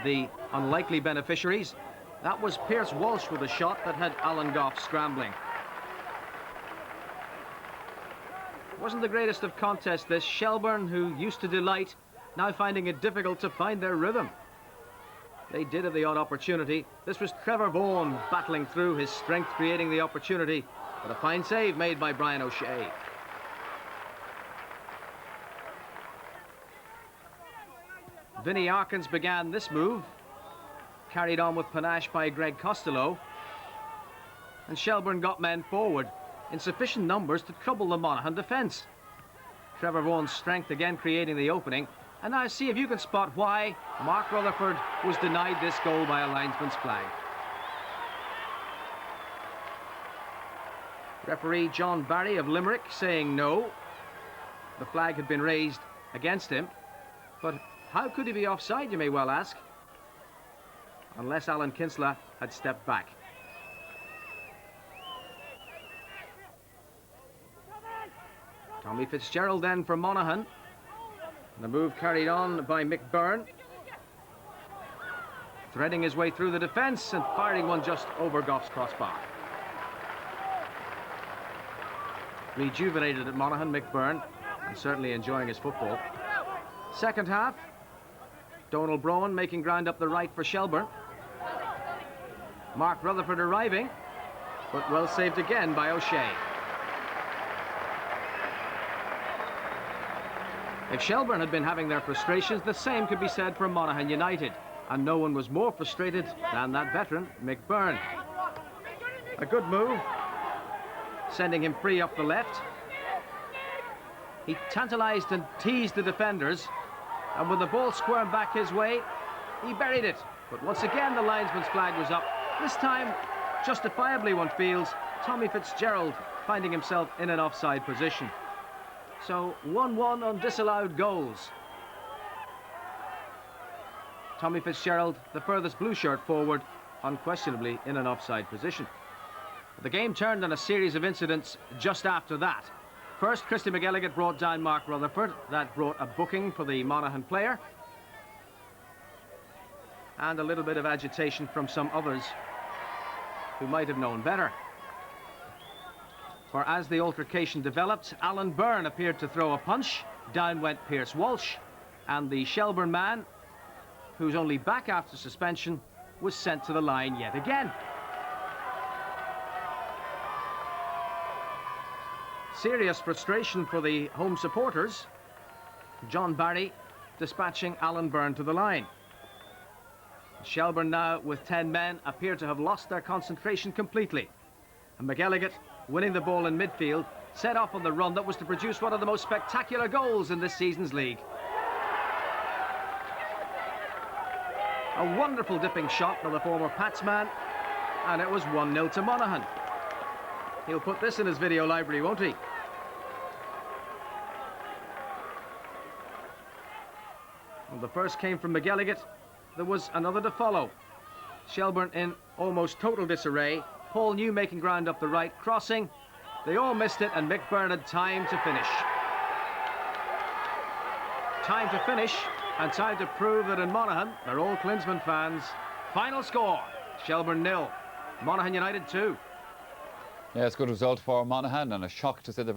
the unlikely beneficiaries. That was Pierce Walsh with a shot that had Alan Goff scrambling. It wasn't the greatest of contests, this. Shelbourne, who used to delight, now finding it difficult to find their rhythm. They did have the odd opportunity. This was Trevor Vaughan battling through, his strength creating the opportunity, but a fine save made by Brian O'Shea. Vinnie Arkins began this move, carried on with panache by Greg Costello, and Shelbourne got men forward in sufficient numbers to trouble the Monaghan defence. Trevor Vaughan's strength again creating the opening, and now see if you can spot why Mark Rutherford was denied this goal by a linesman's flag. Referee John Barry of Limerick saying no. The flag had been raised against him, but how could he be offside, you may well ask, unless Alan Kinsella had stepped back. Tommy Fitzgerald then for Monaghan. The move carried on by Mick Byrne, threading his way through the defence and firing one just over Goff's crossbar. Rejuvenated at Monaghan, Mick Byrne, and certainly enjoying his football. Second half, Donald Browan making ground up the right for Shelbourne. Mark Rutherford arriving, but well saved again by O'Shea. If Shelbourne had been having their frustrations, the same could be said for Monaghan United, and no one was more frustrated than that veteran, Mick Byrne. A good move, sending him free up the left. He tantalised and teased the defenders, and when the ball squirmed back his way, he buried it. But once again, the linesman's flag was up. This time, justifiably, one feels, Tommy Fitzgerald finding himself in an offside position. So 1-1 on disallowed goals. Tommy Fitzgerald, the furthest blue shirt forward, unquestionably in an offside position. The game turned on a series of incidents just after that. First, Christy McElligott brought down Mark Rutherford. That brought a booking for the Monaghan player, and a little bit of agitation from some others who might have known better. For as the altercation developed, Alan Byrne appeared to throw a punch. Down went Pierce Walsh, and the Shelbourne man, who's only back after suspension, was sent to the line yet again. Serious frustration for the home supporters. John Barry dispatching Alan Byrne to the line. Shelbourne now with 10 men appear to have lost their concentration completely. And McElligott, winning the ball in midfield, set off on the run that was to produce one of the most spectacular goals in this season's league. A wonderful dipping shot by the former Pats man, and it was 1-0 to Monaghan. He'll put this in his video library, won't he? Well, the first came from McElligott. There was another to follow. Shelbourne in almost total disarray. Paul New making ground up the right, crossing. They all missed it, and Mick Byrne had time to finish. Time to finish, and time to prove that in Monaghan, they're all Klinsmann fans. Final score, Shelbourne 0, Monaghan United 2. Yeah, it's a good result for Monaghan, and a shock to say the